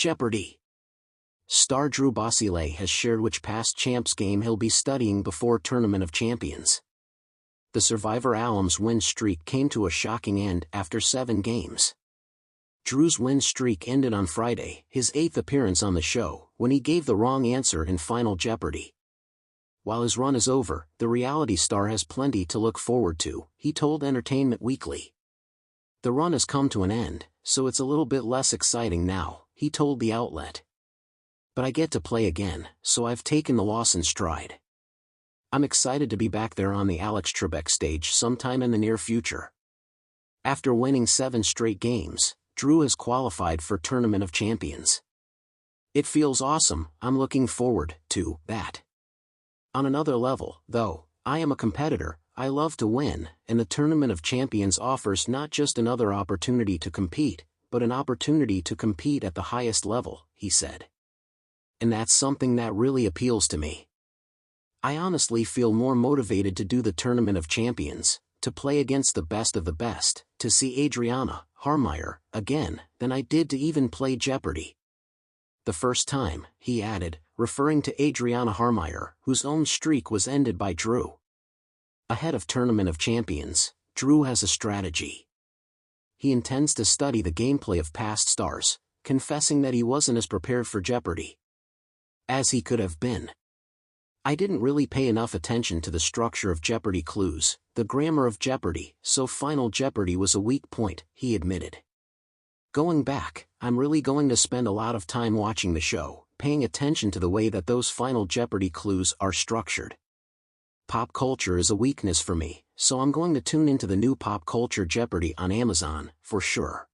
Jeopardy! Star Drew Basile has shared which past champs game he'll be studying before Tournament of Champions. The Survivor alum's win streak came to a shocking end after 7 games. Drew's win streak ended on Friday, his 8th appearance on the show, when he gave the wrong answer in Final Jeopardy! While his run is over, the reality star has plenty to look forward to, he told Entertainment Weekly. The run has come to an end, so it's a little bit less exciting now, he told the outlet. But I get to play again, so I've taken the loss in stride. I'm excited to be back there on the Alex Trebek stage sometime in the near future. After winning 7 straight games, Drew has qualified for Tournament of Champions. It feels awesome, I'm looking forward to that. On another level, though, I am a competitor, I love to win, and the Tournament of Champions offers not just another opportunity to compete, but an opportunity to compete at the highest level, he said. And that's something that really appeals to me. I honestly feel more motivated to do the Tournament of Champions, to play against the best of the best, to see Adriana Harmeyer again, than I did to even play Jeopardy! The first time, he added, referring to Adriana Harmeyer, whose own streak was ended by Drew. Ahead of Tournament of Champions, Drew has a strategy. He intends to study the gameplay of past stars, confessing that he wasn't as prepared for Jeopardy! As he could have been. I didn't really pay enough attention to the structure of Jeopardy clues, the grammar of Jeopardy, so Final Jeopardy was a weak point, he admitted. Going back, I'm really going to spend a lot of time watching the show, paying attention to the way that those Final Jeopardy clues are structured. Pop culture is a weakness for me, so I'm going to tune into the new Pop Culture Jeopardy on Amazon, for sure.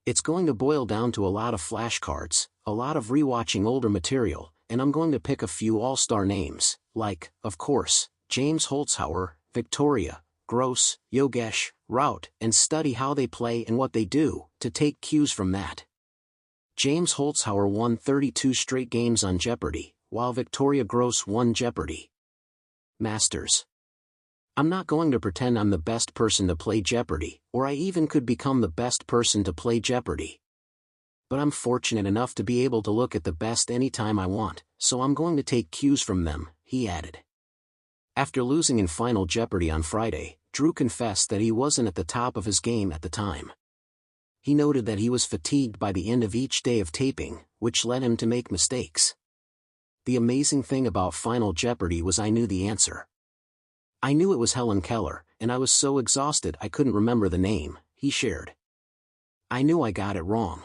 It's going to boil down to a lot of flashcards, a lot of rewatching older material, and I'm going to pick a few all-star names, like, of course, James Holzhauer, Victoria, Gross, Yogesh, Rout, and study how they play and what they do, to take cues from that. James Holzhauer won 32 straight games on Jeopardy, while Victoria Gross won Jeopardy! Masters. I'm not going to pretend I'm the best person to play Jeopardy, or I even could become the best person to play Jeopardy! But I'm fortunate enough to be able to look at the best anytime I want, so I'm going to take cues from them, he added. After losing in Final Jeopardy on Friday, Drew confessed that he wasn't at the top of his game at the time. He noted that he was fatigued by the end of each day of taping, which led him to make mistakes. The amazing thing about Final Jeopardy was I knew the answer. I knew it was Helen Keller, and I was so exhausted I couldn't remember the name, he shared. I knew I got it wrong.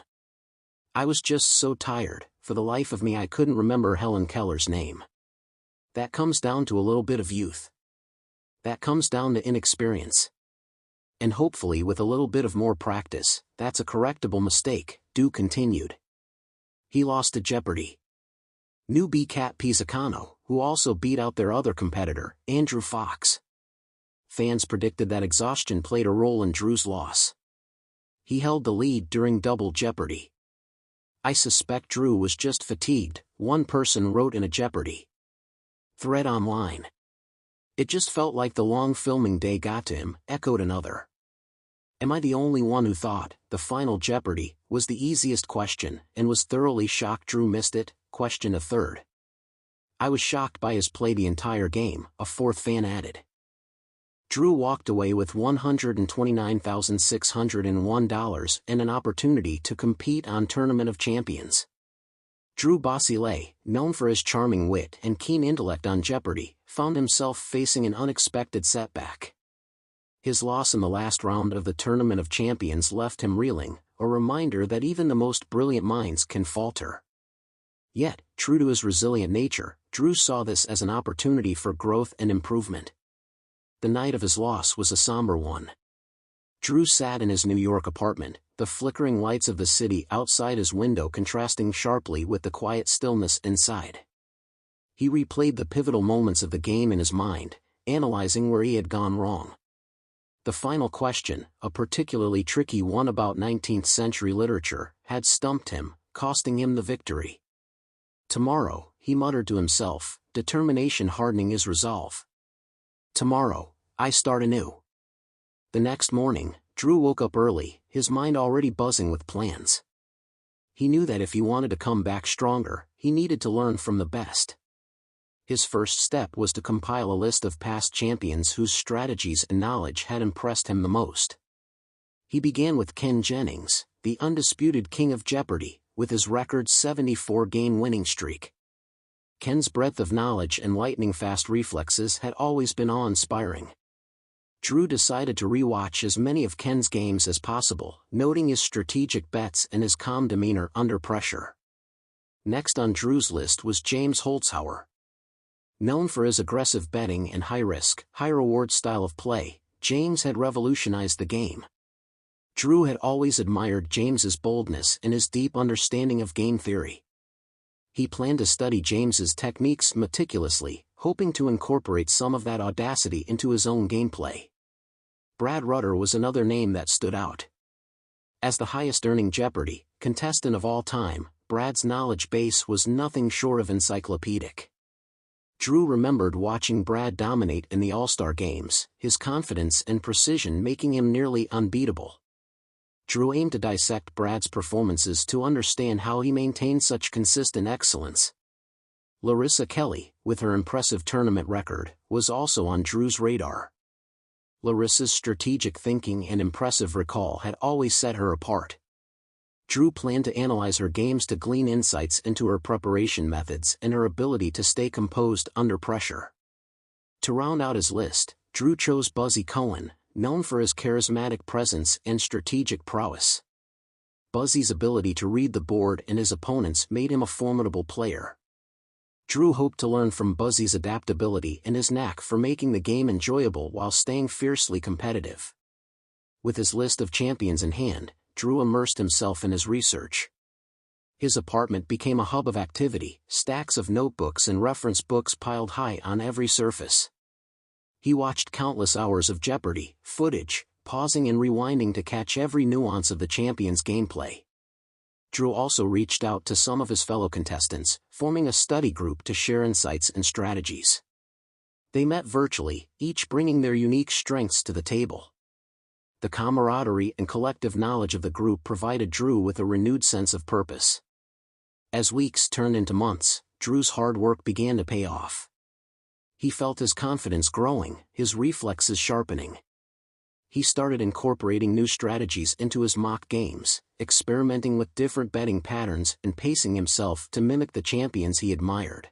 I was just so tired, for the life of me I couldn't remember Helen Keller's name. That comes down to a little bit of youth. That comes down to inexperience. And hopefully with a little bit of more practice, that's a correctable mistake, Drew continued. He lost to Jeopardy! Newbie Cat Pisacano, who also beat out their other competitor, Andrew Fox. Fans predicted that exhaustion played a role in Drew's loss. He held the lead during Double Jeopardy! I suspect Drew was just fatigued, one person wrote in a Jeopardy! thread online. It just felt like the long filming day got to him, echoed another. Am I the only one who thought the Final Jeopardy was the easiest question and was thoroughly shocked Drew missed it? Questioned a third. I was shocked by his play the entire game, a fourth fan added. Drew walked away with $129,601 and an opportunity to compete on Tournament of Champions. Drew Basile, known for his charming wit and keen intellect on Jeopardy, found himself facing an unexpected setback. His loss in the last round of the Tournament of Champions left him reeling, a reminder that even the most brilliant minds can falter. Yet, true to his resilient nature, Drew saw this as an opportunity for growth and improvement. The night of his loss was a somber one. Drew sat in his New York apartment, the flickering lights of the city outside his window contrasting sharply with the quiet stillness inside. He replayed the pivotal moments of the game in his mind, analyzing where he had gone wrong. The final question, a particularly tricky one about 19th century literature, had stumped him, costing him the victory. Tomorrow, he muttered to himself, determination hardening his resolve. Tomorrow, I start anew. The next morning, Drew woke up early, his mind already buzzing with plans. he knew that if he wanted to come back stronger, he needed to learn from the best. His first step was to compile a list of past champions whose strategies and knowledge had impressed him the most. He began with Ken Jennings, the undisputed king of Jeopardy, with his record 74-game winning streak. Ken's breadth of knowledge and lightning-fast reflexes had always been awe-inspiring. Drew decided to rewatch as many of Ken's games as possible, noting his strategic bets and his calm demeanor under pressure. Next on Drew's list was James Holzhauer. Known for his aggressive betting and high-risk, high-reward style of play, James had revolutionized the game. Drew had always admired James's boldness and his deep understanding of game theory. He planned to study James's techniques meticulously, hoping to incorporate some of that audacity into his own gameplay. Brad Rutter was another name that stood out. As the highest-earning Jeopardy! Contestant of all time, Brad's knowledge base was nothing short of encyclopedic. Drew remembered watching Brad dominate in the All-Star games, his confidence and precision making him nearly unbeatable. Drew aimed to dissect Brad's performances to understand how he maintained such consistent excellence. Larissa Kelly, with her impressive tournament record, was also on Drew's radar. Larissa's strategic thinking and impressive recall had always set her apart. Drew planned to analyze her games to glean insights into her preparation methods and her ability to stay composed under pressure. To round out his list, Drew chose Buzzy Cohen, known for his charismatic presence and strategic prowess. Buzzy's ability to read the board and his opponents made him a formidable player. Drew hoped to learn from Buzzy's adaptability and his knack for making the game enjoyable while staying fiercely competitive. With his list of champions in hand, Drew immersed himself in his research. His apartment became a hub of activity, stacks of notebooks and reference books piled high on every surface. He watched countless hours of Jeopardy! Footage, pausing and rewinding to catch every nuance of the champion's gameplay. Drew also reached out to some of his fellow contestants, forming a study group to share insights and strategies. They met virtually, each bringing their unique strengths to the table. The camaraderie and collective knowledge of the group provided Drew with a renewed sense of purpose. As weeks turned into months, Drew's hard work began to pay off. He felt his confidence growing, his reflexes sharpening. He started incorporating new strategies into his mock games, experimenting with different betting patterns and pacing himself to mimic the champions he admired.